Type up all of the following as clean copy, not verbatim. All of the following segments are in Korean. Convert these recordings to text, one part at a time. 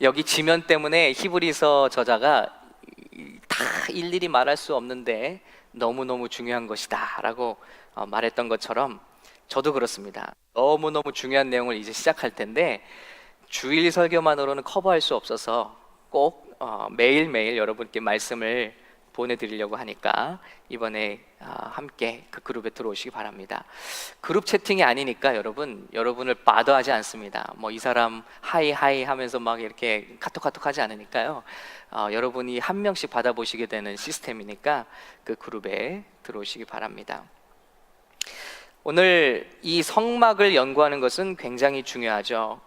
여기 지면 때문에 히브리서 저자가 다 일일이 말할 수 없는데 너무너무 중요한 것이다 라고 말했던 것처럼 저도 그렇습니다. 너무너무 중요한 내용을 이제 시작할 텐데 주일 설교만으로는 커버할 수 없어서 꼭 매일매일 여러분께 말씀을 보내드리려고 하니까 이번에 함께 그 그룹에 들어오시기 바랍니다. 그룹 채팅이 아니니까 여러분을 바더하지 않습니다. 뭐 이 사람 하이 하면서 막 이렇게 카톡 하지 않으니까요. 여러분이 한 명씩 받아보시게 되는 시스템이니까 그 그룹에 들어오시기 바랍니다. 오늘 이 성막을 연구하는 것은 굉장히 중요하죠.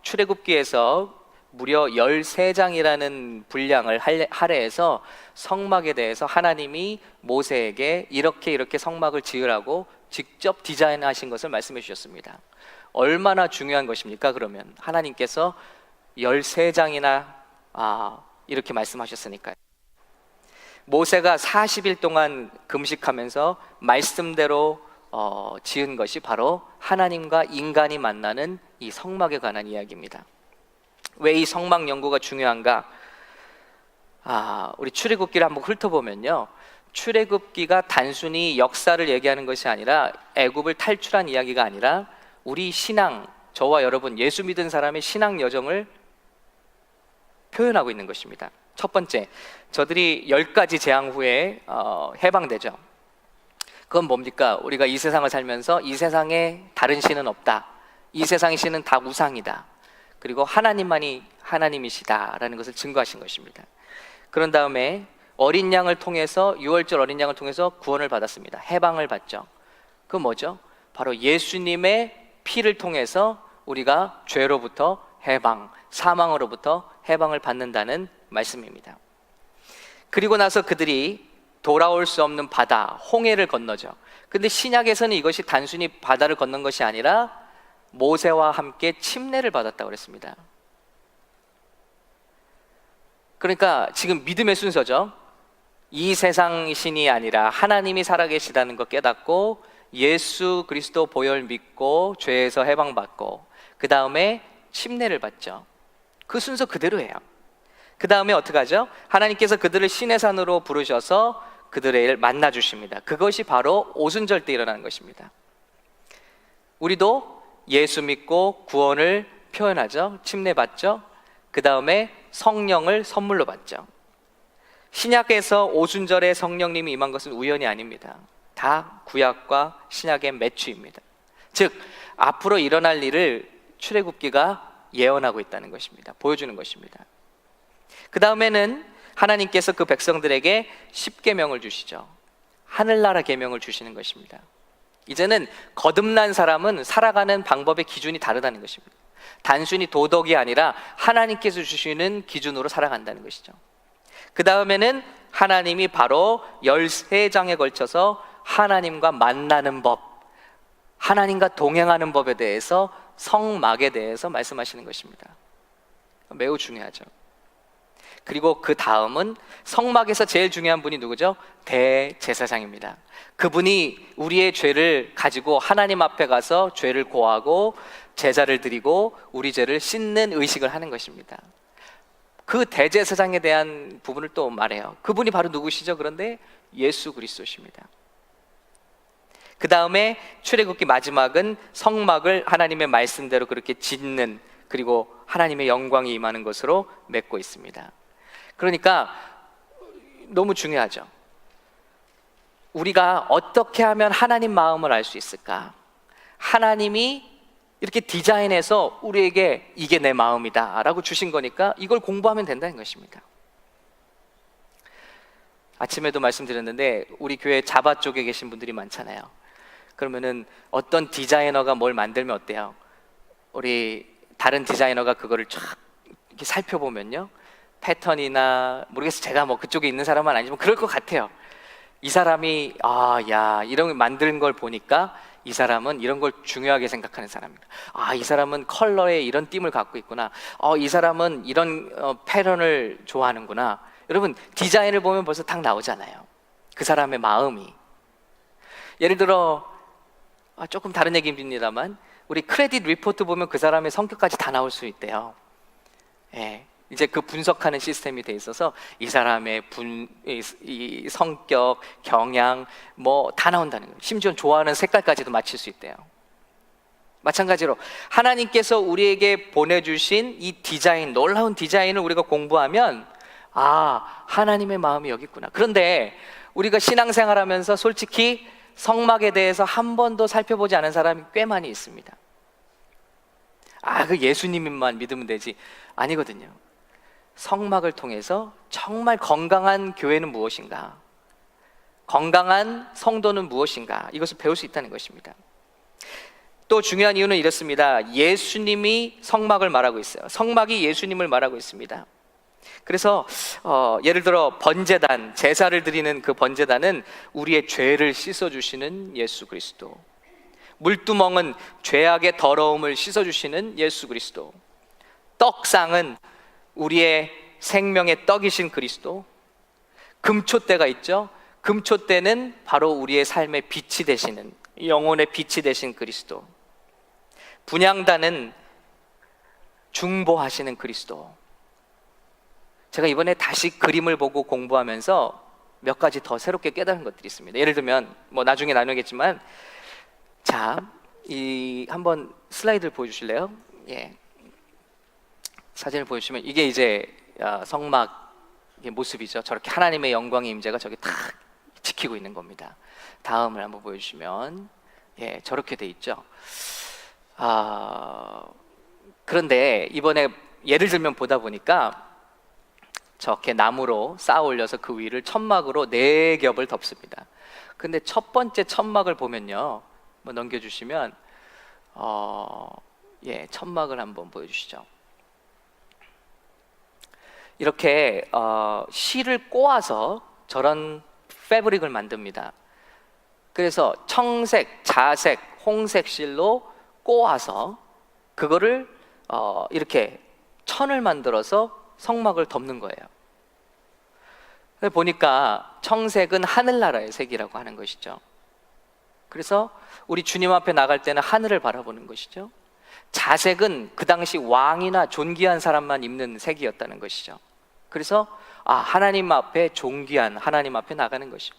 출애굽기에서 무려 13장이라는 분량을 할애해서 성막에 대해서 하나님이 모세에게 이렇게 성막을 지으라고 직접 디자인하신 것을 말씀해 주셨습니다. 얼마나 중요한 것입니까? 그러면 하나님께서 13장이나 이렇게 말씀하셨으니까요. 모세가 40일 동안 금식하면서 말씀대로 지은 것이 바로 하나님과 인간이 만나는 이 성막에 관한 이야기입니다. 왜 이 성막 연구가 중요한가? 우리 출애굽기를 한번 훑어보면요, 출애굽기가 단순히 역사를 얘기하는 것이 아니라 애굽을 탈출한 이야기가 아니라 우리 신앙, 저와 여러분 예수 믿은 사람의 신앙 여정을 표현하고 있는 것입니다. 첫 번째, 저들이 10가지 재앙 후에 해방되죠. 그건 뭡니까? 우리가 이 세상을 살면서 이 세상에 다른 신은 없다, 이 세상의 신은 다 우상이다, 그리고 하나님만이 하나님이시다라는 것을 증거하신 것입니다. 그런 다음에 어린 양을 통해서, 유월절 어린 양을 통해서 구원을 받았습니다. 해방을 받죠. 그건 뭐죠? 바로 예수님의 피를 통해서 우리가 죄로부터 해방, 사망으로부터 해방을 받는다는 말씀입니다. 그리고 나서 그들이 돌아올 수 없는 바다, 홍해를 건너죠. 근데 신약에서는 이것이 단순히 바다를 건넌 것이 아니라 모세와 함께 침례를 받았다고 그랬습니다. 그러니까 지금 믿음의 순서죠. 이 세상 신이 아니라 하나님이 살아계시다는 것 깨닫고 예수 그리스도 보혈 믿고 죄에서 해방받고 그 다음에 침례를 받죠. 그 순서 그대로예요. 그 다음에 어떻게 하죠? 하나님께서 그들을 시내산으로 부르셔서 그들을 만나 주십니다. 그것이 바로 오순절 때 일어나는 것입니다. 우리도 예수 믿고 구원을 표현하죠. 침례 받죠. 그 다음에 성령을 선물로 받죠. 신약에서 오순절에 성령님이 임한 것은 우연이 아닙니다. 다 구약과 신약의 매치입니다. 즉 앞으로 일어날 일을 출애굽기가 예언하고 있다는 것입니다. 보여주는 것입니다. 그 다음에는 하나님께서 그 백성들에게 십계명을 주시죠. 하늘나라 계명을 주시는 것입니다. 이제는 거듭난 사람은 살아가는 방법의 기준이 다르다는 것입니다. 단순히 도덕이 아니라 하나님께서 주시는 기준으로 살아간다는 것이죠. 그 다음에는 하나님이 바로 13장에 걸쳐서 하나님과 만나는 법, 하나님과 동행하는 법에 대해서, 성막에 대해서 말씀하시는 것입니다. 매우 중요하죠. 그리고 그 다음은 성막에서 제일 중요한 분이 누구죠? 대제사장입니다. 그분이 우리의 죄를 가지고 하나님 앞에 가서 죄를 고하고 제사를 드리고 우리 죄를 씻는 의식을 하는 것입니다. 그 대제사장에 대한 부분을 또 말해요. 그분이 바로 누구시죠? 그런데 예수 그리스도십니다. 그 다음에 출애굽기 마지막은 성막을 하나님의 말씀대로 그렇게 짓는, 그리고 하나님의 영광이 임하는 것으로 맺고 있습니다. 그러니까 너무 중요하죠. 우리가 어떻게 하면 하나님 마음을 알 수 있을까? 하나님이 이렇게 디자인해서 우리에게 이게 내 마음이다 라고 주신 거니까 이걸 공부하면 된다는 것입니다. 아침에도 말씀드렸는데 우리 교회 자바 쪽에 계신 분들이 많잖아요. 그러면은 어떤 디자이너가 뭘 만들면 어때요? 우리 다른 디자이너가 그거를 쫙 이렇게 살펴보면요, 패턴이나 모르겠어요. 제가 뭐 그쪽에 있는 사람은 아니지만 그럴 것 같아요. 이 사람이 이런 걸 만드는 걸 보니까 이 사람은 이런 걸 중요하게 생각하는 사람입니다. 이 사람은 컬러에 이런 띠을 갖고 있구나. 이 사람은 이런 패턴을 좋아하는구나. 여러분 디자인을 보면 벌써 딱 나오잖아요. 그 사람의 마음이. 예를 들어 조금 다른 얘기입니다만 우리 크레딧 리포트 보면 그 사람의 성격까지 다 나올 수 있대요. 예, 이제 그 분석하는 시스템이 돼 있어서 이 사람의 이 성격, 경향 뭐 다 나온다는 거예요. 심지어 좋아하는 색깔까지도 맞출 수 있대요. 마찬가지로 하나님께서 우리에게 보내주신 이 디자인, 놀라운 디자인을 우리가 공부하면 아, 하나님의 마음이 여기 있구나. 그런데 우리가 신앙생활하면서 솔직히 성막에 대해서 한 번도 살펴보지 않은 사람이 꽤 많이 있습니다. 아, 그 예수님만 믿으면 되지. 아니거든요. 성막을 통해서 정말 건강한 교회는 무엇인가, 건강한 성도는 무엇인가, 이것을 배울 수 있다는 것입니다. 또 중요한 이유는 이렇습니다. 예수님이 성막을 말하고 있어요. 성막이 예수님을 말하고 있습니다. 그래서 예를 들어 번제단, 제사를 드리는 그 번제단은 우리의 죄를 씻어주시는 예수 그리스도, 물두멍은 죄악의 더러움을 씻어주시는 예수 그리스도, 떡상은 우리의 생명의 떡이신 그리스도, 금초대가 있죠. 금초대는 바로 우리의 삶의 빛이 되시는, 영혼의 빛이 되신 그리스도, 분향단은 중보하시는 그리스도. 제가 이번에 다시 그림을 보고 공부하면서 몇 가지 더 새롭게 깨달은 것들이 있습니다. 예를 들면 뭐 나중에 나누겠지만, 자, 이 한번 슬라이드를 보여주실래요? 예, 사진을 보여주시면 이게 이제 성막의 모습이죠. 저렇게 하나님의 영광의 임재가 저기 탁 지키고 있는 겁니다. 다음을 한번 보여주시면, 예, 저렇게 돼 있죠. 그런데 이번에 예를 들면 보다 보니까 저렇게 나무로 쌓아 올려서 그 위를 천막으로 4겹을 덮습니다. 근데 첫 번째 천막을 보면요, 뭐 넘겨주시면 예, 천막을 한번 보여주시죠. 이렇게 실을 꼬아서 저런 패브릭을 만듭니다. 그래서 청색, 자색, 홍색 실로 꼬아서 그거를 이렇게 천을 만들어서 성막을 덮는 거예요. 보니까 청색은 하늘나라의 색이라고 하는 것이죠. 그래서 우리 주님 앞에 나갈 때는 하늘을 바라보는 것이죠. 자색은 그 당시 왕이나 존귀한 사람만 입는 색이었다는 것이죠. 그래서 하나님 앞에, 존귀한 하나님 앞에 나가는 것이죠.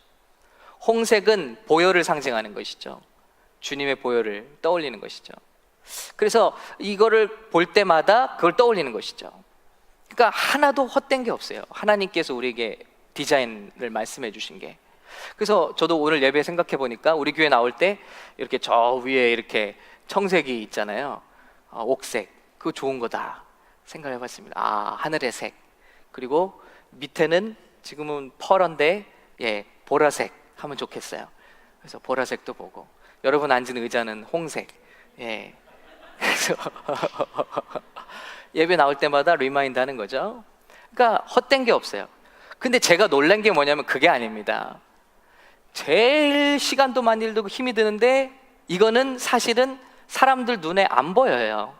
홍색은 보혈을 상징하는 것이죠. 주님의 보혈을 떠올리는 것이죠. 그래서 이거를 볼 때마다 그걸 떠올리는 것이죠. 그러니까 하나도 헛된 게 없어요. 하나님께서 우리에게 디자인을 말씀해 주신 게. 그래서 저도 오늘 예배 생각해 보니까 우리 교회 나올 때 이렇게 저 위에 이렇게 청색이 있잖아요. 옥색, 그거 좋은 거다 생각해 봤습니다. 하늘의 색. 그리고 밑에는 지금은 펄한데, 예, 보라색 하면 좋겠어요. 그래서 보라색도 보고, 여러분 앉은 의자는 홍색. 예. 그래서 예배 나올 때마다 리마인드 하는 거죠. 그러니까 헛된 게 없어요. 근데 제가 놀란 게 뭐냐면 그게 아닙니다. 제일 시간도 많이 들고 힘이 드는데 이거는 사실은 사람들 눈에 안 보여요.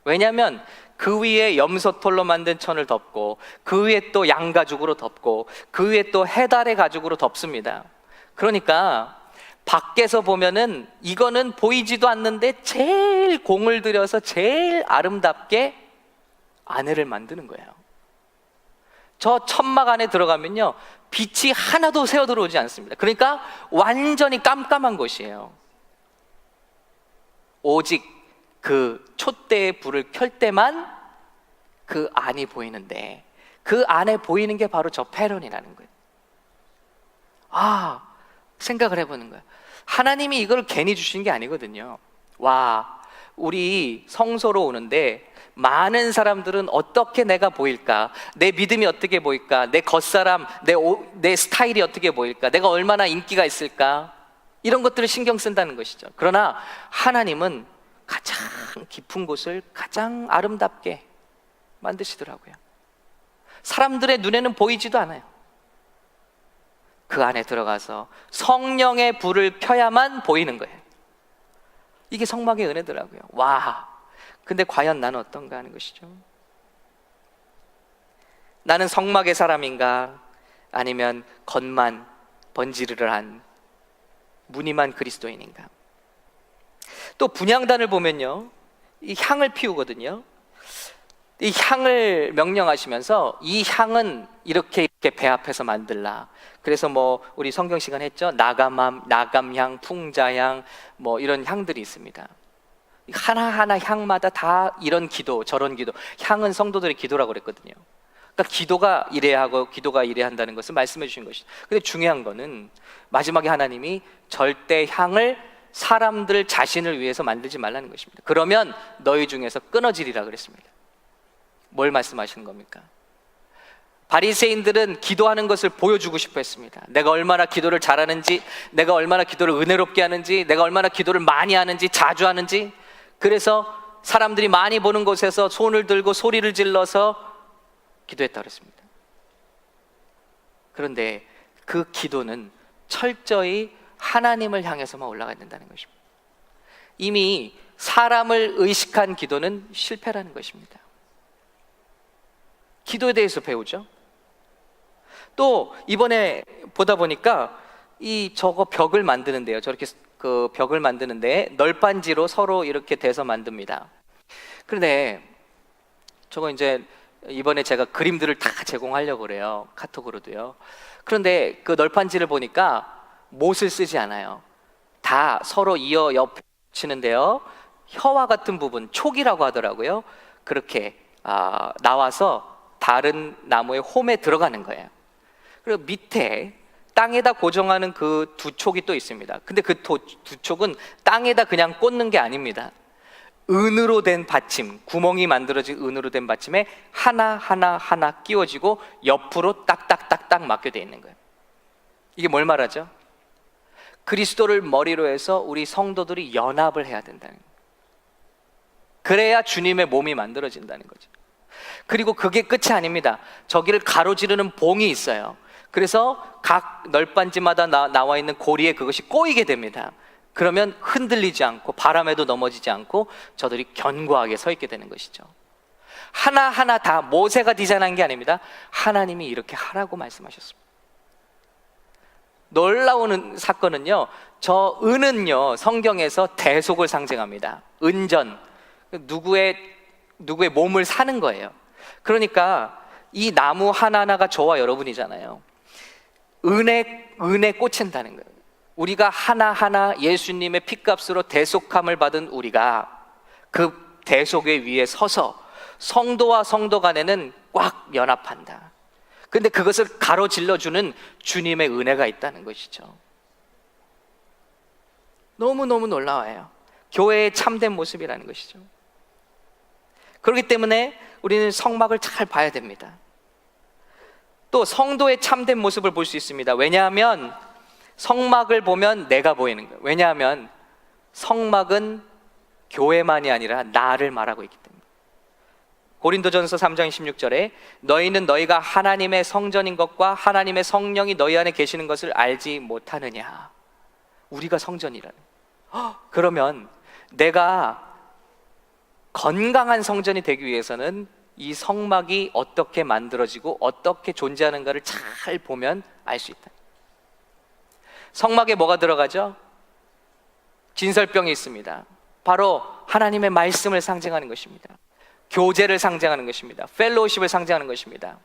왜냐하면 그 위에 염소털로 만든 천을 덮고, 그 위에 또 양가죽으로 덮고, 그 위에 또 해달의 가죽으로 덮습니다. 그러니까 밖에서 보면은 이거는 보이지도 않는데 제일 공을 들여서 제일 아름답게 안에를 만드는 거예요. 저 천막 안에 들어가면요, 빛이 하나도 새어 들어오지 않습니다. 그러니까 완전히 깜깜한 곳이에요. 오직 그 촛대의 불을 켤 때만 그 안이 보이는데, 그 안에 보이는 게 바로 저 패런이라는 거예요. 생각을 해보는 거예요. 하나님이 이걸 괜히 주신 게 아니거든요. 우리 성소로 오는데 많은 사람들은 어떻게 내가 보일까, 내 믿음이 어떻게 보일까, 내 겉사람, 내 스타일이 어떻게 보일까, 내가 얼마나 인기가 있을까, 이런 것들을 신경 쓴다는 것이죠. 그러나 하나님은 가장 깊은 곳을 가장 아름답게 만드시더라고요. 사람들의 눈에는 보이지도 않아요. 그 안에 들어가서 성령의 불을 켜야만 보이는 거예요. 이게 성막의 은혜더라고요. 근데 과연 나는 어떤가 하는 것이죠. 나는 성막의 사람인가, 아니면 겉만 번지르르한 무늬만 그리스도인인가. 또 분향단을 보면요, 이 향을 피우거든요. 이 향을 명령하시면서 이 향은 이렇게 배 앞에서 만들라. 그래서 뭐 우리 성경 시간 했죠. 나감향, 풍자향 뭐 이런 향들이 있습니다. 하나하나 향마다 다 이런 기도, 저런 기도. 향은 성도들의 기도라고 그랬거든요. 그러니까 기도가 이래야 하고 기도가 이래야 한다는 것을 말씀해 주신 것이죠. 근데 중요한 거는 마지막에 하나님이 절대 향을 사람들 자신을 위해서 만들지 말라는 것입니다. 그러면 너희 중에서 끊어지리라 그랬습니다. 뭘 말씀하시는 겁니까? 바리새인들은 기도하는 것을 보여주고 싶어 했습니다. 내가 얼마나 기도를 잘하는지, 내가 얼마나 기도를 은혜롭게 하는지, 내가 얼마나 기도를 많이 하는지, 자주 하는지. 그래서 사람들이 많이 보는 곳에서 손을 들고 소리를 질러서 기도했다고 했습니다. 그런데 그 기도는 철저히 하나님을 향해서만 올라가야 된다는 것입니다. 이미 사람을 의식한 기도는 실패라는 것입니다. 기도에 대해서 배우죠. 또 이번에 보다 보니까 저거 벽을 만드는데요. 저렇게 그 벽을 만드는데 널빤지로 서로 이렇게 대서 만듭니다. 그런데 저거 이제 이번에 제가 그림들을 다 제공하려고 그래요. 카톡으로도요. 그런데 그 널빤지를 보니까 못을 쓰지 않아요. 다 서로 이어 옆에 붙이는데요. 혀와 같은 부분, 촉이라고 하더라고요. 그렇게 나와서 다른 나무의 홈에 들어가는 거예요. 그리고 밑에 땅에다 고정하는 그 두 촉이 또 있습니다. 근데 그 두 촉은 땅에다 그냥 꽂는 게 아닙니다. 은으로 된 받침, 구멍이 만들어진 은으로 된 받침에 하나 끼워지고 옆으로 딱딱딱딱 막혀져 있는 거예요. 이게 뭘 말하죠? 그리스도를 머리로 해서 우리 성도들이 연합을 해야 된다는 거예요. 그래야 주님의 몸이 만들어진다는 거죠. 그리고 그게 끝이 아닙니다. 저기를 가로지르는 봉이 있어요. 그래서 각 널빤지마다 나와 있는 고리에 그것이 꼬이게 됩니다. 그러면 흔들리지 않고 바람에도 넘어지지 않고 저들이 견고하게 서 있게 되는 것이죠. 하나하나 다 모세가 디자인한 게 아닙니다. 하나님이 이렇게 하라고 말씀하셨습니다. 놀라운 사건은요, 저 은은요 성경에서 대속을 상징합니다. 은전, 누구의 몸을 사는 거예요. 그러니까 이 나무 하나하나가 저와 여러분이잖아요. 은에 꽂힌다는 거예요. 우리가 하나하나 예수님의 피값으로 대속함을 받은 우리가 그 대속의 위에 서서 성도와 성도 간에는 꽉 연합한다. 근데 그것을 가로질러주는 주님의 은혜가 있다는 것이죠. 너무너무 놀라워요. 교회의 참된 모습이라는 것이죠. 그렇기 때문에 우리는 성막을 잘 봐야 됩니다. 또 성도의 참된 모습을 볼 수 있습니다. 왜냐하면 성막을 보면 내가 보이는 거예요. 왜냐하면 성막은 교회만이 아니라 나를 말하고 있기 때문에. 고린도전서 3장 16절에 너희는 너희가 하나님의 성전인 것과 하나님의 성령이 너희 안에 계시는 것을 알지 못하느냐. 우리가 성전이라는. 그러면 내가 건강한 성전이 되기 위해서는 이 성막이 어떻게 만들어지고 어떻게 존재하는가를 잘 보면 알 수 있다. 성막에 뭐가 들어가죠? 진설병이 있습니다. 바로 하나님의 말씀을 상징하는 것입니다. 교제를 상징하는 것입니다. 펠로우십을 상징하는 것입니다.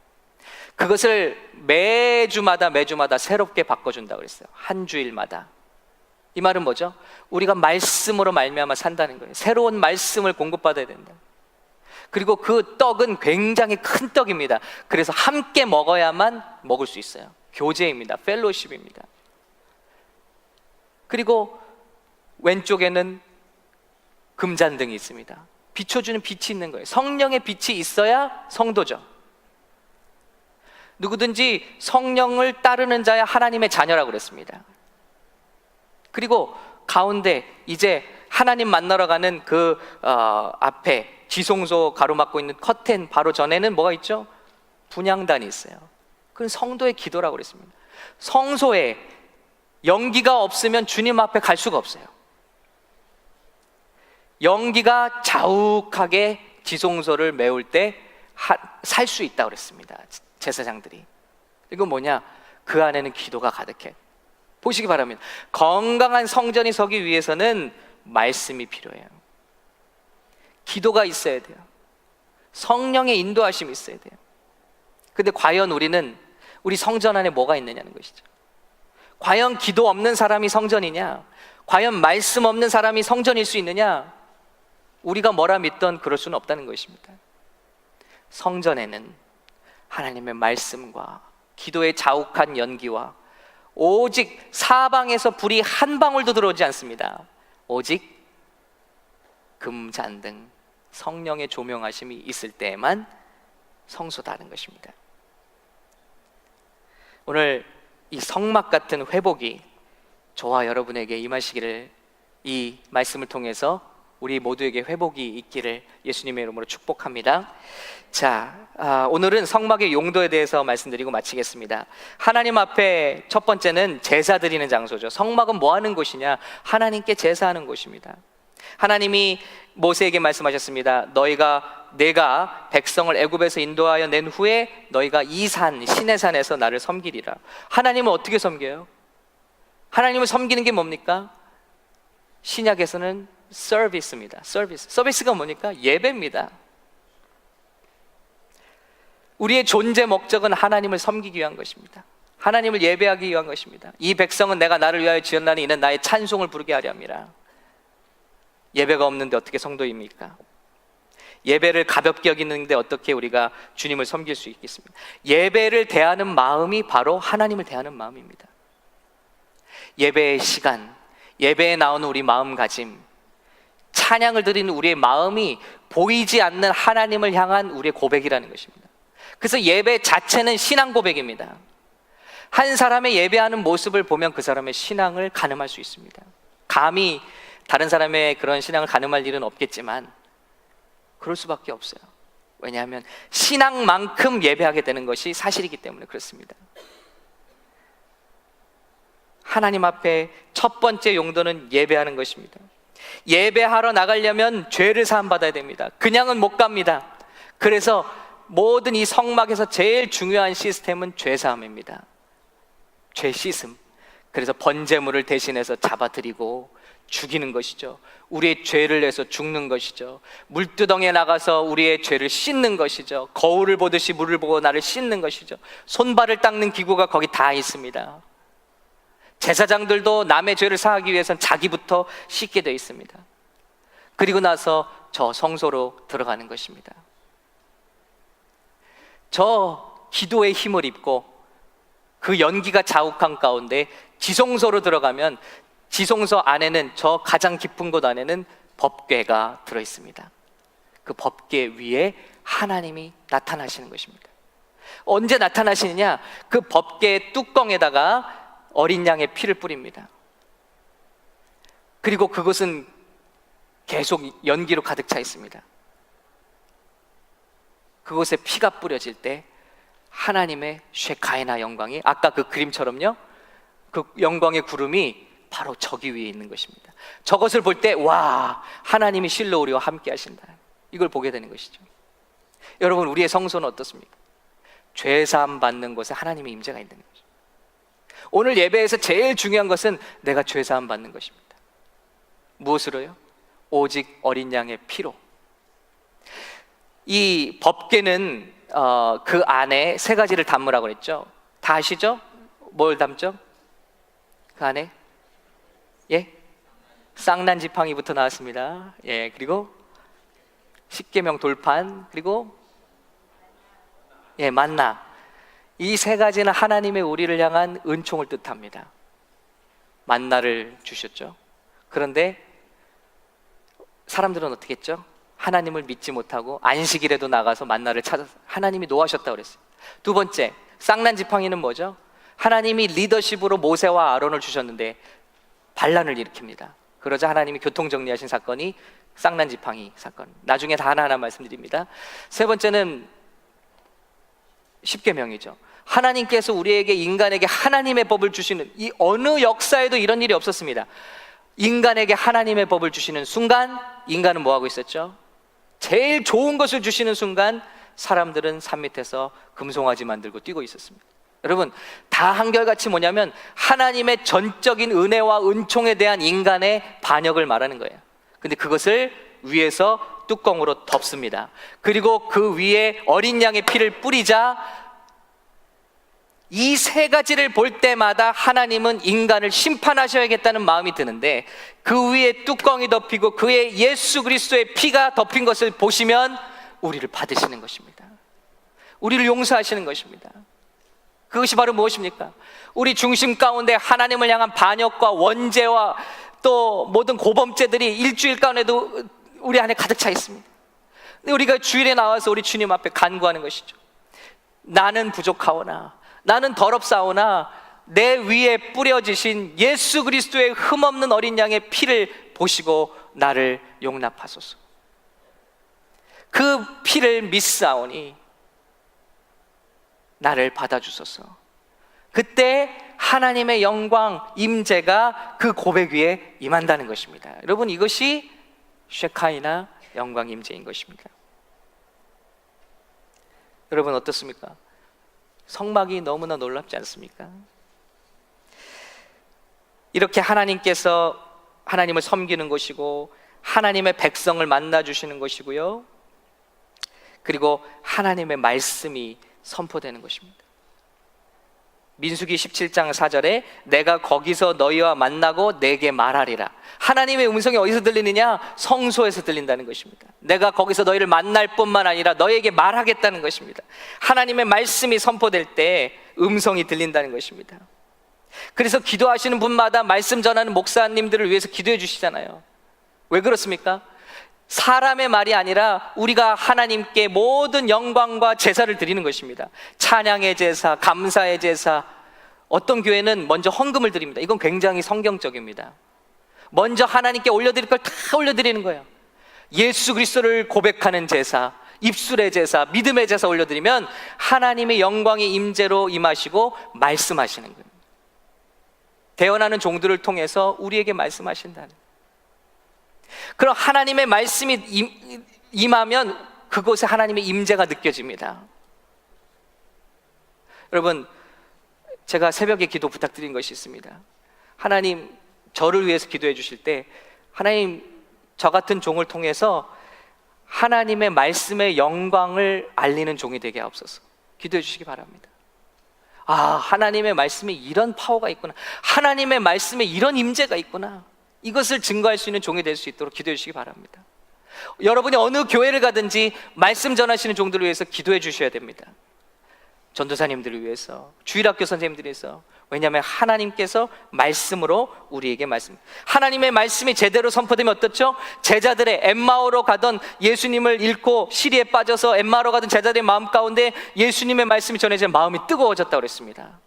그것을 매주마다 새롭게 바꿔준다고 그랬어요. 한 주일마다. 이 말은 뭐죠? 우리가 말씀으로 말미암아 산다는 거예요. 새로운 말씀을 공급받아야 된다. 그리고 그 떡은 굉장히 큰 떡입니다. 그래서 함께 먹어야만 먹을 수 있어요. 교제입니다. 펠로우십입니다. 그리고 왼쪽에는 금잔등이 있습니다. 비춰주는 빛이 있는 거예요. 성령의 빛이 있어야 성도죠. 누구든지 성령을 따르는 자야 하나님의 자녀라고 그랬습니다. 그리고 가운데 이제 하나님 만나러 가는 그 앞에 지성소 가로막고 있는 커튼 바로 전에는 뭐가 있죠? 분향단이 있어요. 그건 성도의 기도라고 그랬습니다. 성소에 연기가 없으면 주님 앞에 갈 수가 없어요. 연기가 자욱하게 지성소를 메울 때 살 수 있다고 그랬습니다. 제사장들이. 이건 뭐냐? 그 안에는 기도가 가득해. 보시기 바랍니다. 건강한 성전이 서기 위해서는 말씀이 필요해요. 기도가 있어야 돼요. 성령의 인도하심이 있어야 돼요. 근데 과연 우리 성전 안에 뭐가 있느냐는 것이죠. 과연 기도 없는 사람이 성전이냐? 과연 말씀 없는 사람이 성전일 수 있느냐? 우리가 뭐라 믿던 그럴 수는 없다는 것입니다. 성전에는 하나님의 말씀과 기도의 자욱한 연기와 오직 사방에서 불이 한 방울도 들어오지 않습니다. 오직 금잔등 성령의 조명하심이 있을 때에만 성소다는 것입니다. 오늘 이 성막 같은 회복이 저와 여러분에게 임하시기를, 이 말씀을 통해서 우리 모두에게 회복이 있기를 예수님의 이름으로 축복합니다. 자, 오늘은 성막의 용도에 대해서 말씀드리고 마치겠습니다. 하나님 앞에 첫 번째는 제사 드리는 장소죠. 성막은 뭐 하는 곳이냐? 하나님께 제사하는 곳입니다. 하나님이 모세에게 말씀하셨습니다. 내가 백성을 애굽에서 인도하여 낸 후에 너희가 이 산, 시내산에서 나를 섬기리라. 하나님은 어떻게 섬겨요? 하나님을 섬기는 게 뭡니까? 신약에서는 서비스입니다. 서비스가 뭡니까? 예배입니다. 우리의 존재 목적은 하나님을 섬기기 위한 것입니다. 하나님을 예배하기 위한 것입니다. 이 백성은 내가 나를 위하여 지었나니 이는 나의 찬송을 부르게 하려 함이라. 예배가 없는데 어떻게 성도입니까? 예배를 가볍게 여기는데 어떻게 우리가 주님을 섬길 수 있겠습니까? 예배를 대하는 마음이 바로 하나님을 대하는 마음입니다. 예배의 시간, 예배에 나오는 우리 마음가짐, 찬양을 드리는 우리의 마음이 보이지 않는 하나님을 향한 우리의 고백이라는 것입니다. 그래서 예배 자체는 신앙 고백입니다. 한 사람의 예배하는 모습을 보면 그 사람의 신앙을 가늠할 수 있습니다. 감히 다른 사람의 그런 신앙을 가늠할 일은 없겠지만 그럴 수밖에 없어요. 왜냐하면 신앙만큼 예배하게 되는 것이 사실이기 때문에 그렇습니다. 하나님 앞에 첫 번째 용도는 예배하는 것입니다. 예배하러 나가려면 죄를 사함받아야 됩니다. 그냥은 못 갑니다. 그래서 모든 이 성막에서 제일 중요한 시스템은 죄 사함입니다. 죄 씻음. 그래서 번제물을 대신해서 잡아드리고 죽이는 것이죠. 우리의 죄를 내서 죽는 것이죠. 물두덩이에 나가서 우리의 죄를 씻는 것이죠. 거울을 보듯이 물을 보고 나를 씻는 것이죠. 손발을 닦는 기구가 거기 다 있습니다. 제사장들도 남의 죄를 사하기 위해서는 자기부터 씻게 되어 있습니다. 그리고 나서 저 성소로 들어가는 것입니다. 저 기도의 힘을 입고 그 연기가 자욱한 가운데 지성소로 들어가면 지성소 안에는, 저 가장 깊은 곳 안에는 법궤가 들어있습니다. 그 법궤 위에 하나님이 나타나시는 것입니다. 언제 나타나시느냐? 그 법궤 뚜껑에다가 어린 양의 피를 뿌립니다. 그리고 그것은 계속 연기로 가득 차 있습니다. 그곳에 피가 뿌려질 때 하나님의 쉐카이나 영광이, 아까 그 그림처럼요, 그 영광의 구름이 바로 저기 위에 있는 것입니다. 저것을 볼 때 와, 하나님이 실로 우리와 함께 하신다, 이걸 보게 되는 것이죠. 여러분, 우리의 성소는 어떻습니까? 죄사함 받는 곳에 하나님의 임재가 있는 거죠. 오늘 예배에서 제일 중요한 것은 내가 죄사함 받는 것입니다. 무엇으로요? 오직 어린 양의 피로. 이 법궤는 그 안에 세 가지를 담으라고 그랬죠. 다 아시죠? 뭘 담죠? 그 안에 쌍난 지팡이부터 나왔습니다. 그리고 십계명 돌판, 그리고 만나. 이 세 가지는 하나님의 우리를 향한 은총을 뜻합니다. 만나를 주셨죠. 그런데 사람들은 어떻게 했죠? 하나님을 믿지 못하고 안식일에도 나가서 만나를 찾아서 하나님이 노하셨다고 그랬어요. 두 번째, 쌍난 지팡이는 뭐죠? 하나님이 리더십으로 모세와 아론을 주셨는데 반란을 일으킵니다. 그러자 하나님이 교통정리하신 사건이 쌍난 지팡이 사건. 나중에 다 하나하나 말씀드립니다. 세 번째는 십계명이죠. 하나님께서 우리에게, 인간에게 하나님의 법을 주시는, 이 어느 역사에도 이런 일이 없었습니다. 인간에게 하나님의 법을 주시는 순간 인간은 뭐하고 있었죠? 제일 좋은 것을 주시는 순간 사람들은 산 밑에서 금송아지 만들고 뛰고 있었습니다. 여러분, 다 한결같이 뭐냐면 하나님의 전적인 은혜와 은총에 대한 인간의 반역을 말하는 거예요. 근데 그것을 위에서 뚜껑으로 덮습니다. 그리고 그 위에 어린 양의 피를 뿌리자 이 세 가지를 볼 때마다 하나님은 인간을 심판하셔야겠다는 마음이 드는데, 그 위에 뚜껑이 덮이고 그의 예수 그리스도의 피가 덮인 것을 보시면 우리를 받으시는 것입니다. 우리를 용서하시는 것입니다. 그것이 바로 무엇입니까? 우리 중심 가운데 하나님을 향한 반역과 원죄와 또 모든 고범죄들이 일주일 가운데도 우리 안에 가득 차 있습니다. 근데 우리가 주일에 나와서 우리 주님 앞에 간구하는 것이죠. 나는 부족하오나, 나는 더럽사오나 내 위에 뿌려지신 예수 그리스도의 흠없는 어린 양의 피를 보시고 나를 용납하소서. 그 피를 믿사오니 나를 받아주소서. 그때 하나님의 영광, 임재가 그 고백 위에 임한다는 것입니다. 여러분, 이것이 쉐카이나 영광 임재인 것입니다. 여러분 어떻습니까? 성막이 너무나 놀랍지 않습니까? 이렇게 하나님께서 하나님을 섬기는 것이고 하나님의 백성을 만나주시는 것이고요, 그리고 하나님의 말씀이 선포되는 것입니다. 민수기 17장 4절에 내가 거기서 너희와 만나고 내게 말하리라. 하나님의 음성이 어디서 들리느냐? 성소에서 들린다는 것입니다. 내가 거기서 너희를 만날 뿐만 아니라 너희에게 말하겠다는 것입니다. 하나님의 말씀이 선포될 때 음성이 들린다는 것입니다. 그래서 기도하시는 분마다 말씀 전하는 목사님들을 위해서 기도해 주시잖아요. 왜 그렇습니까? 사람의 말이 아니라 우리가 하나님께 모든 영광과 제사를 드리는 것입니다. 찬양의 제사, 감사의 제사. 어떤 교회는 먼저 헌금을 드립니다. 이건 굉장히 성경적입니다. 먼저 하나님께 올려드릴 걸 다 올려드리는 거예요. 예수 그리스도를 고백하는 제사, 입술의 제사, 믿음의 제사 올려드리면 하나님의 영광의 임재로 임하시고 말씀하시는 거예요. 대언하는 종들을 통해서 우리에게 말씀하신다는 거예요. 그럼 하나님의 말씀이 임하면 그곳에 하나님의 임재가 느껴집니다. 여러분, 제가 새벽에 기도 부탁드린 것이 있습니다. 하나님, 저를 위해서 기도해 주실 때 하나님, 저 같은 종을 통해서 하나님의 말씀의 영광을 알리는 종이 되게 하옵소서. 기도해 주시기 바랍니다. 아, 하나님의 말씀에 이런 파워가 있구나, 하나님의 말씀에 이런 임재가 있구나, 이것을 증거할 수 있는 종이 될 수 있도록 기도해 주시기 바랍니다. 여러분이 어느 교회를 가든지 말씀 전하시는 종들을 위해서 기도해 주셔야 됩니다. 전도사님들을 위해서, 주일학교 선생님들을 위해서. 왜냐하면 하나님께서 말씀으로 우리에게 말씀, 하나님의 말씀이 제대로 선포되면 어떻죠? 제자들의 엠마오로 가던 예수님을 잃고 시리에 빠져서 엠마오로 가던 제자들의 마음 가운데 예수님의 말씀이 전해지면 마음이 뜨거워졌다고 그랬습니다.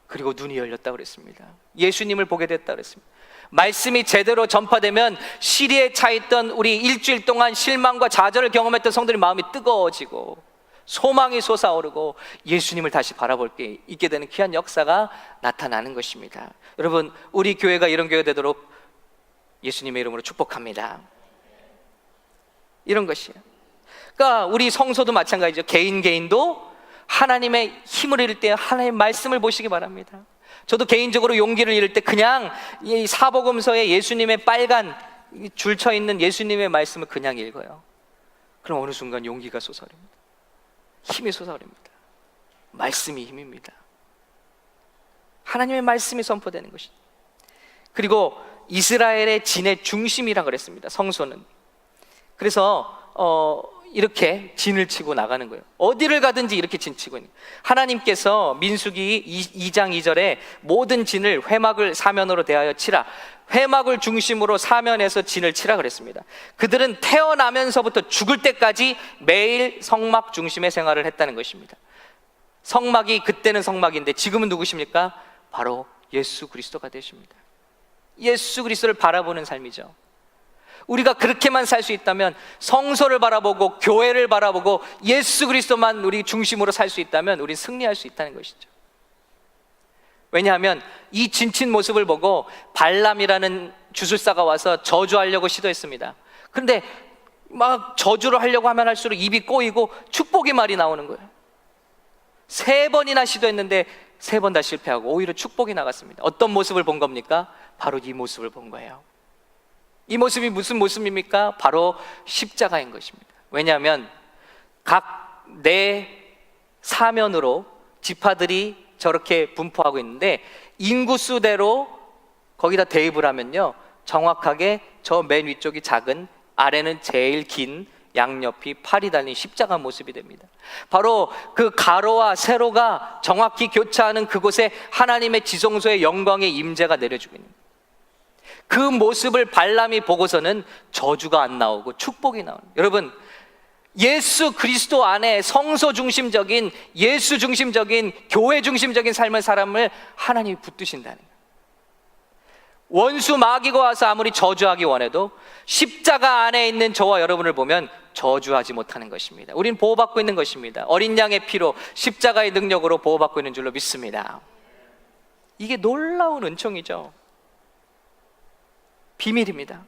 그리고 눈이 열렸다고 그랬습니다. 예수님을 보게 됐다고 그랬습니다. 말씀이 제대로 전파되면 시리에 차 있던 우리 일주일 동안 실망과 좌절을 경험했던 성도들의 마음이 뜨거워지고 소망이 솟아오르고 예수님을 다시 바라볼 게 있게 되는 귀한 역사가 나타나는 것입니다. 여러분, 우리 교회가 이런 교회가 되도록 예수님의 이름으로 축복합니다. 이런 것이에요. 그러니까 우리 성소도 마찬가지죠. 개인도 하나님의 힘을 잃을 때 하나님의 말씀을 보시기 바랍니다. 저도 개인적으로 용기를 잃을 때 그냥 이 사복음서에 예수님의 빨간 줄 쳐 있는 예수님의 말씀을 그냥 읽어요. 그럼 어느 순간 용기가 솟아오릅니다. 힘이 솟아오릅니다. 말씀이 힘입니다. 하나님의 말씀이 선포되는 것입니다. 그리고 이스라엘의 진의 중심이라고 그랬습니다. 성소는. 그래서 이렇게 진을 치고 나가는 거예요. 어디를 가든지 이렇게 진 치고 있는 거예요. 하나님께서 민수기 2장 2절에 모든 진을 회막을 사면으로 대하여 치라, 회막을 중심으로 사면에서 진을 치라 그랬습니다. 그들은 태어나면서부터 죽을 때까지 매일 성막 중심의 생활을 했다는 것입니다. 성막이 그때는 성막인데 지금은 누구십니까? 바로 예수 그리스도가 되십니다. 예수 그리스도를 바라보는 삶이죠. 우리가 그렇게만 살 수 있다면, 성소를 바라보고 교회를 바라보고 예수 그리스도만 우리 중심으로 살 수 있다면 우리 승리할 수 있다는 것이죠. 왜냐하면 이 진친 모습을 보고 발람이라는 주술사가 와서 저주하려고 시도했습니다. 그런데 막 저주를 하려고 하면 할수록 입이 꼬이고 축복의 말이 나오는 거예요. 3번이나 시도했는데 3번 다 실패하고 오히려 축복이 나갔습니다. 어떤 모습을 본 겁니까? 바로 이 모습을 본 거예요. 이 모습이 무슨 모습입니까? 바로 십자가인 것입니다. 왜냐하면 각 네 사면으로 지파들이 저렇게 분포하고 있는데 인구수대로 거기다 대입을 하면요, 정확하게 저 맨 위쪽이 작은, 아래는 제일 긴 양옆이 팔이 달린 십자가 모습이 됩니다. 바로 그 가로와 세로가 정확히 교차하는 그곳에 하나님의 지성소의 영광의 임재가 내려주고 있는 거예요. 그 모습을 발람이 보고서는 저주가 안 나오고 축복이 나오는 거예요. 여러분, 예수 그리스도 안에 성소 중심적인, 예수 중심적인, 교회 중심적인 삶의 사람을 하나님이 붙드신다는 거예요. 원수 마귀가 와서 아무리 저주하기 원해도 십자가 안에 있는 저와 여러분을 보면 저주하지 못하는 것입니다. 우린 보호받고 있는 것입니다. 어린 양의 피로, 십자가의 능력으로 보호받고 있는 줄로 믿습니다. 이게 놀라운 은총이죠. 비밀입니다.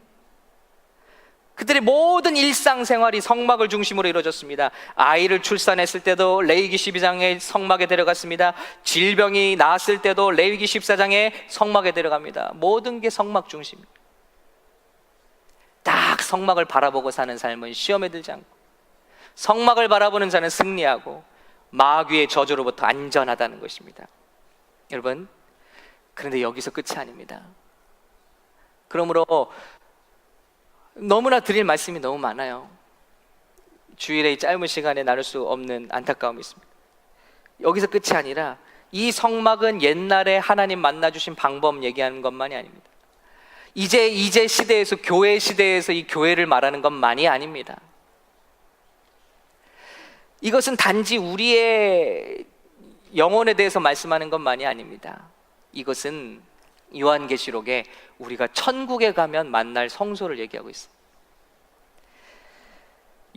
그들의 모든 일상생활이 성막을 중심으로 이루어졌습니다. 아이를 출산했을 때도 레위기 12장의 성막에 데려갔습니다. 질병이 나았을 때도 레위기 14장의 성막에 데려갑니다. 모든 게 성막 중심입니다. 딱 성막을 바라보고 사는 삶은 시험에 들지 않고, 성막을 바라보는 자는 승리하고 마귀의 저주로부터 안전하다는 것입니다. 여러분, 그런데 여기서 끝이 아닙니다. 그러므로 너무나 드릴 말씀이 너무 많아요. 주일의 짧은 시간에 나눌 수 없는 안타까움이 있습니다. 여기서 끝이 아니라 이 성막은 옛날에 하나님 만나주신 방법 얘기하는 것만이 아닙니다. 이제 시대에서, 교회 시대에서 이 교회를 말하는 것만이 아닙니다. 이것은 단지 우리의 영혼에 대해서 말씀하는 것만이 아닙니다. 이것은 요한계시록에 우리가 천국에 가면 만날 성소를 얘기하고 있습니다.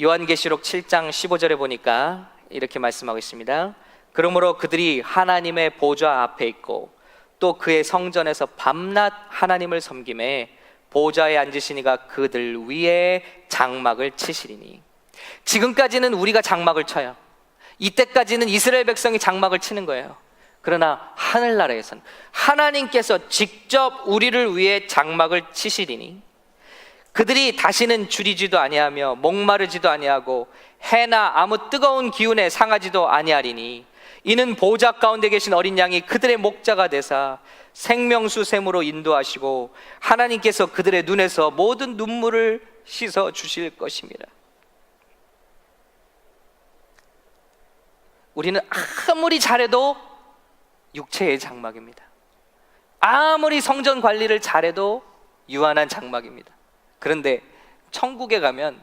요한계시록 7장 15절에 보니까 이렇게 말씀하고 있습니다. 그러므로 그들이 하나님의 보좌 앞에 있고 또 그의 성전에서 밤낮 하나님을 섬김에 보좌에 앉으신 이가 그들 위에 장막을 치시리니. 지금까지는 우리가 장막을 쳐요. 이때까지는 이스라엘 백성이 장막을 치는 거예요. 그러나 하늘나라에서는 하나님께서 직접 우리를 위해 장막을 치시리니 그들이 다시는 줄이지도 아니하며 목마르지도 아니하고 해나 아무 뜨거운 기운에 상하지도 아니하리니 이는 보좌 가운데 계신 어린 양이 그들의 목자가 되사 생명수 샘으로 인도하시고 하나님께서 그들의 눈에서 모든 눈물을 씻어 주실 것입니다. 우리는 아무리 잘해도 육체의 장막입니다. 아무리 성전 관리를 잘해도 유한한 장막입니다. 그런데 천국에 가면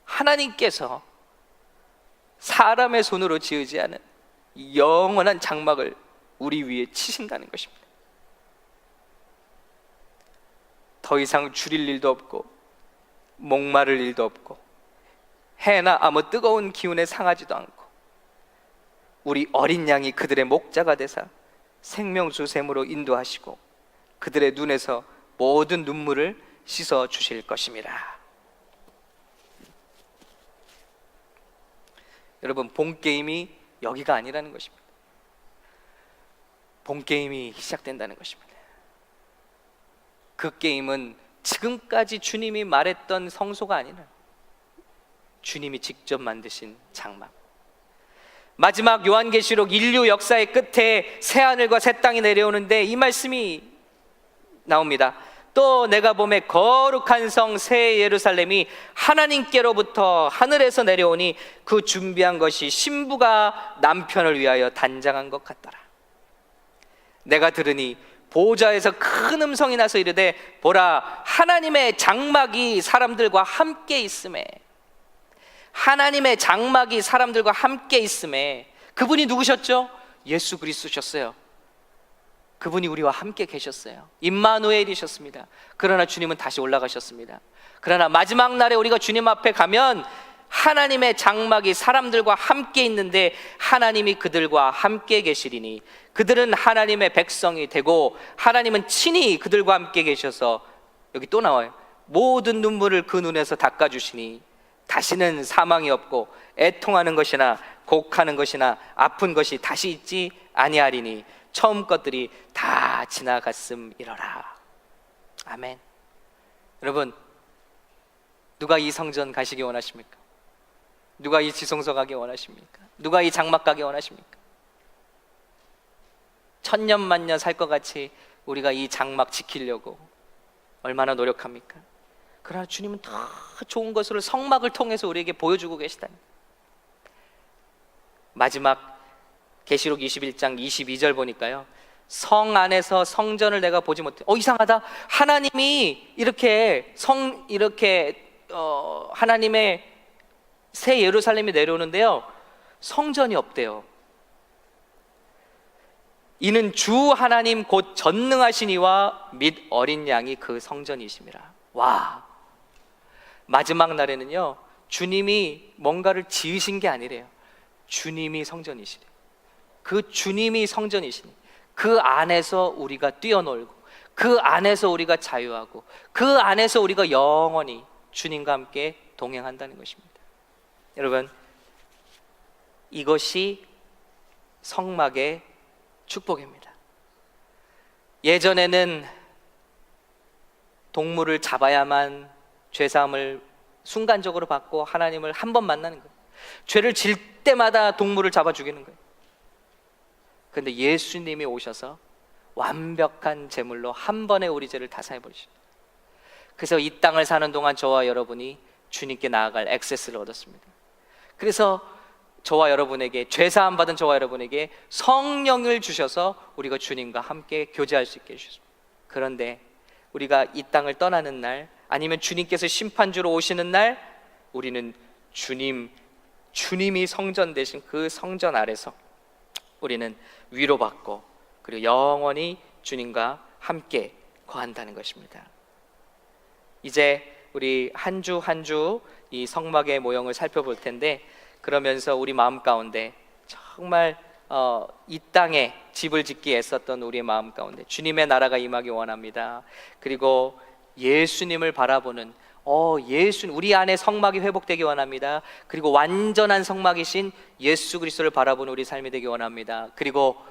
하나님께서 사람의 손으로 지으지 않은 영원한 장막을 우리 위에 치신다는 것입니다. 더 이상 줄일 일도 없고 목마를 일도 없고 해나 아무 뜨거운 기운에 상하지도 않고 우리 어린 양이 그들의 목자가 되사 생명수 샘으로 인도하시고 그들의 눈에서 모든 눈물을 씻어 주실 것입니다. 여러분, 본게임이 여기가 아니라는 것입니다. 본게임이 시작된다는 것입니다. 그 게임은 지금까지 주님이 말했던 성소가 아니라 주님이 직접 만드신 장막. 마지막 요한계시록 인류 역사의 끝에 새하늘과 새 땅이 내려오는데 이 말씀이 나옵니다. 또 내가 보매 거룩한 성 새 예루살렘이 하나님께로부터 하늘에서 내려오니 그 준비한 것이 신부가 남편을 위하여 단장한 것 같더라. 내가 들으니 보좌에서 큰 음성이 나서 이르되 보라, 하나님의 장막이 사람들과 함께 있음에, 하나님의 장막이 사람들과 함께 있음에, 그분이 누구셨죠? 예수 그리스도셨어요. 그분이 우리와 함께 계셨어요. 임마누엘이셨습니다. 그러나 주님은 다시 올라가셨습니다. 그러나 마지막 날에 우리가 주님 앞에 가면 하나님의 장막이 사람들과 함께 있는데 하나님이 그들과 함께 계시리니 그들은 하나님의 백성이 되고 하나님은 친히 그들과 함께 계셔서, 여기 또 나와요, 모든 눈물을 그 눈에서 닦아주시니 다시는 사망이 없고 애통하는 것이나 곡하는 것이나 아픈 것이 다시 있지 아니하리니 처음 것들이 다 지나갔음이러라. 아멘. 여러분, 누가 이 성전 가시기 원하십니까? 누가 이 지성소 가기 원하십니까? 누가 이 장막 가기 원하십니까? 천년만년 살 것 같이 우리가 이 장막 지키려고 얼마나 노력합니까? 그러나 주님은 더 좋은 것으로 성막을 통해서 우리에게 보여주고 계시다니. 마지막 계시록 21장 22절 보니까요, 성 안에서 성전을 내가 보지 못해. 이상하다. 하나님이 이렇게 하나님의 새 예루살렘이 내려오는데요, 성전이 없대요. 이는 주 하나님 곧 전능하신 이와 및 어린 양이 그 성전이심이라. 와, 마지막 날에는요, 주님이 뭔가를 지으신 게 아니래요. 주님이 성전이시래요. 그 주님이 성전이시니 그 안에서 우리가 뛰어놀고, 그 안에서 우리가 자유하고, 그 안에서 우리가 영원히 주님과 함께 동행한다는 것입니다. 여러분, 이것이 성막의 축복입니다. 예전에는 동물을 잡아야만 죄사함을 순간적으로 받고 하나님을 한 번 만나는 거예요. 죄를 질 때마다 동물을 잡아 죽이는 거예요. 그런데 예수님이 오셔서 완벽한 제물로 한 번에 우리 죄를 다 사해 버리십니다. 그래서 이 땅을 사는 동안 저와 여러분이 주님께 나아갈 액세스를 얻었습니다. 그래서 저와 여러분에게, 죄사함 받은 저와 여러분에게 성령을 주셔서 우리가 주님과 함께 교제할 수 있게 해주셨습니다. 그런데 우리가 이 땅을 떠나는 날, 아니면 주님께서 심판주로 오시는 날, 우리는 주님이 성전 되신 그 성전 아래서 우리는 위로받고, 그리고 영원히 주님과 함께 거한다는 것입니다. 이제 우리 한 주 한 주 이 성막의 모형을 살펴볼 텐데, 그러면서 우리 마음 가운데 정말 이 땅에 집을 짓기 애썼던 우리의 마음 가운데 주님의 나라가 임하기 원합니다. 그리고 예수님을 바라보는 우리 안에 성막이 회복되기 원합니다. 그리고 완전한 성막이신 예수 그리스도를 바라보는 우리 삶이 되기 원합니다. 그리고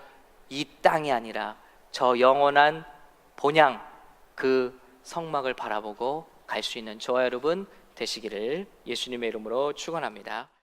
이 땅이 아니라 저 영원한 본향, 그 성막을 바라보고 갈 수 있는 저와 여러분 되시기를 예수님의 이름으로 축원합니다.